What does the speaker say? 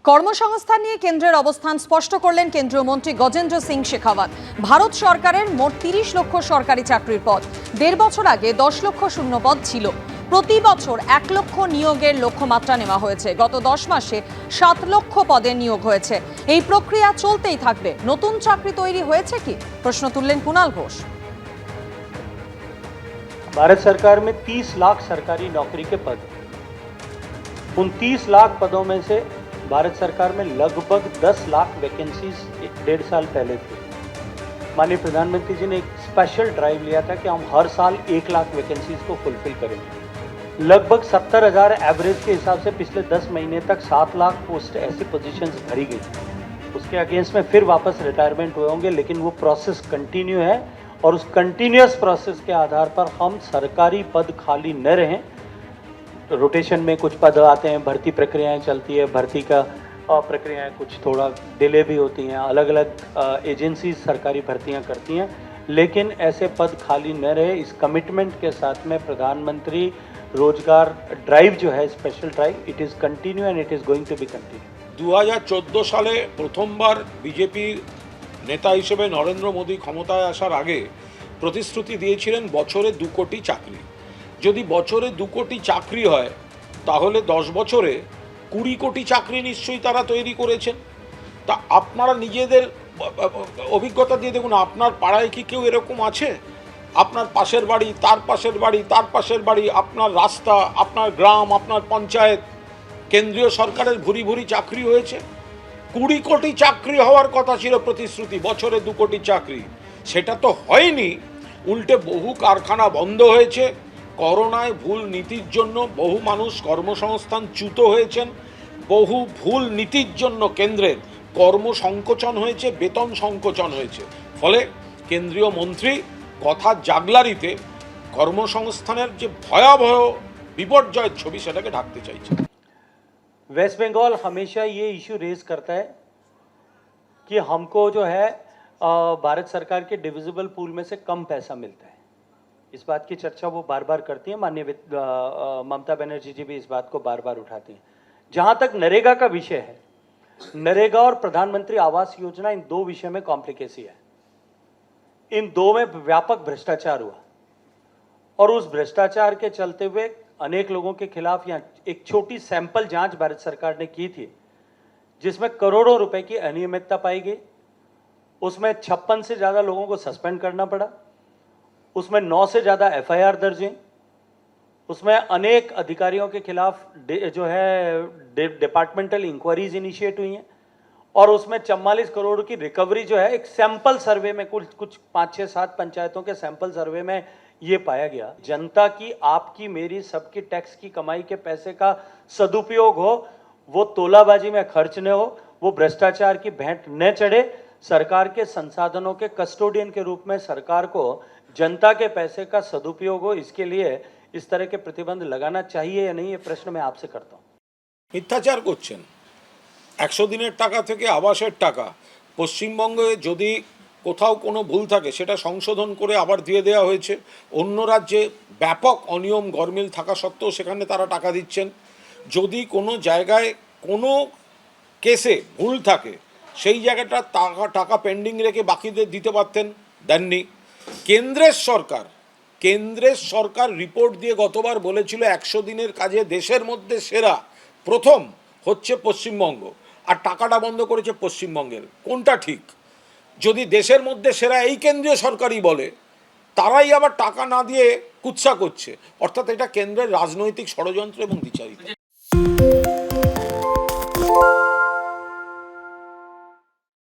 কর্মসংস্থান নিয়ে কেন্দ্রের অবস্থান স্পষ্ট করলেন কেন্দ্রীয় মন্ত্রী গজেন্দ্র সিং শেখাওয়াত। ভারত সরকারের মোট ৩০ লক্ষ সরকারি চাকরির পদ, ১.৫ বছর আগে ১০ লক্ষ শূন্য পদ ছিল। প্রতি বছর ১ লক্ষ নিয়োগের লক্ষ্যমাত্রা নেওয়া হয়েছে। গত ১০ মাসে ৭ লক্ষ পদে নিয়োগ হয়েছে। এই প্রক্রিয়া চলতেই থাকবে। নতুন চাকরি তৈরি হয়েছে কি, প্রশ্ন তুললেন কুণাল ঘোষ। भारत सरकार में 30 लाख सरकारी नौकरी के पद, उन 30 लाख पदों में से भारत सरकार में लगभग 10 लाख वैकेंसीज 1.5 साल पहले थी। माननीय प्रधानमंत्री जी ने एक स्पेशल ड्राइव लिया था कि हम हर साल 1 लाख वैकेंसीज को फुलफिल करेंगे। लगभग 70,000 एवरेज के हिसाब से पिछले 10 महीने तक 7 लाख पोस्ट ऐसी पोजीशंस भरी गई। उसके अगेंस्ट में फिर वापस रिटायरमेंट हुए होंगे, लेकिन वो प्रोसेस कंटिन्यू है और उस कंटिन्यूअस प्रोसेस के आधार पर हम सरकारी पद खाली न रहें। रोटेशन में कुछ पद आते हैं, भर्ती प्रक्रियाएं चलती है, भर्ती का प्रक्रियाएं कुछ थोड़ा डिले भी होती हैं, अलग अलग एजेंसीज सरकारी भर्तियां करती हैं, लेकिन ऐसे पद खाली न रहे, इस कमिटमेंट के साथ में प्रधानमंत्री रोजगार ड्राइव जो है, special drive, it is continue and it is going to be continue. 2014 সালে প্রথমবার বিজেপি নেতা হিসেবে নরেন্দ্র মোদী ক্ষমতায় আসার আগে প্রতিশ্রুতি দিয়েছিলেন বছরে 2 কোটি চাকরি। যদি বছরে 2 কোটি চাকরি হয় তাহলে 10 বছরে 20 কোটি চাকরি নিশ্চয়ই তারা তৈরি করেছেন। তা আপনারা নিজেদের অভিজ্ঞতা দিয়ে দেখুন, আপনার পাড়ায় কি কেউ এরকম আছে? আপনার পাশের বাড়ি, তার পাশের বাড়ি, তার পাশের বাড়ি, আপনার রাস্তা, আপনার গ্রাম, আপনার পঞ্চায়েত, কেন্দ্রীয় সরকারের ভুরি ভুরি চাকরি হয়েছে। 20 কোটি চাকরি হওয়ার কথা ছিল প্রতিশ্রুতি, বছরে 2 কোটি চাকরি, সেটা তো হয়নি। উল্টে বহু কারখানা বন্ধ হয়েছে। করোনায় ভুল নীতির জন্য বহু মানুষ কর্মসংস্থানচ্যুত হয়েছেন। বহু ভুল নীতির জন্য কেন্দ্রের কর্মসংকোচন হয়েছে, বেতন সংকোচন হয়েছে। ফলে কেন্দ্রীয় মন্ত্রী কথা জাগলারিতে কর্মসংস্থানের যে ভয়াবহ বিপর্যয়ের ছবি সেটাকে ঢাকতে চাইছে। वेस्ट बंगाल हमेशा ये इशू रेज करता है कि हमको जो है भारत सरकार के डिविजिबल पूल में से कम पैसा मिलता है। इस बात की चर्चा वो बार बार करती हैं। माननीय ममता बनर्जी जी भी इस बात को बार बार उठाती हैं। जहाँ तक नरेगा का विषय है, नरेगा और प्रधानमंत्री आवास योजना, इन 2 विषय में कॉम्प्लिकेसी है। इन 2 में व्यापक भ्रष्टाचार हुआ और उस भ्रष्टाचार के चलते हुए अनेक लोगों के खिलाफ यहाँ एक छोटी सैंपल जांच भारत सरकार ने की थी, जिसमें करोड़ों रुपए की अनियमितता पाई गई। उसमें 56 से ज़्यादा लोगों को सस्पेंड करना पड़ा। उसमें 9 से ज़्यादा FIR दर्ज हुई। उसमें अनेक अधिकारियों के खिलाफ जो है डिपार्टमेंटल इंक्वायरीज इनिशिएट हुई हैं और उसमें 44 करोड़ की रिकवरी जो है एक सैंपल सर्वे में, कुछ 5, 6, 7 पंचायतों के सैंपल सर्वे में ये पाया गया। जनता की, आपकी, मेरी, सबकी टैक्स की कमाई के पैसे का सदुपयोग हो, वो तोलाबाजी में खर्च न हो, वो भ्रष्टाचार की भेंट न चढ़े। सरकार के संसाधनों के कस्टोडियन के रूप में सरकार को जनता के पैसे का सदुपयोग हो, इसके लिए इस तरह के प्रतिबंध लगाना चाहिए या नहीं, ये प्रश्न मैं आपसे करता हूँ। মিথ্যাচার করছেন। 100 দিনের টাকা থেকে আবাসের টাকা পশ্চিমবঙ্গে যদি কোথাও কোনো ভুল থাকে সেটা সংশোধন করে আবার দিয়ে দেওয়া হয়েছে। অন্য রাজ্যে ব্যাপক অনিয়ম গরমিল থাকা সত্ত্বেও সেখানে তারা টাকা দিচ্ছেন। যদি কোনো জায়গায় কোনো কেসে ভুল থাকে সেই জায়গাটা টাকা পেন্ডিং রেখে বাকিদের দিতে পারতেন, দেননি। কেন্দ্রের সরকার রিপোর্ট দিয়ে গতবার বলেছিল 100 দিনের কাজে দেশের মধ্যে সেরা প্রথম হচ্ছে পশ্চিমবঙ্গ, আর টাকাটা বন্ধ করেছে পশ্চিমবঙ্গের। কোনটা ঠিক? যদি দেশের মধ্যে সেরা এই কেন্দ্রীয় সরকারই বলে, তারাই আবার টাকা না দিয়ে কুৎসা করছে, অর্থাৎ এটা কেন্দ্রের রাজনৈতিক ষড়যন্ত্র এবং দ্বিচারিতা।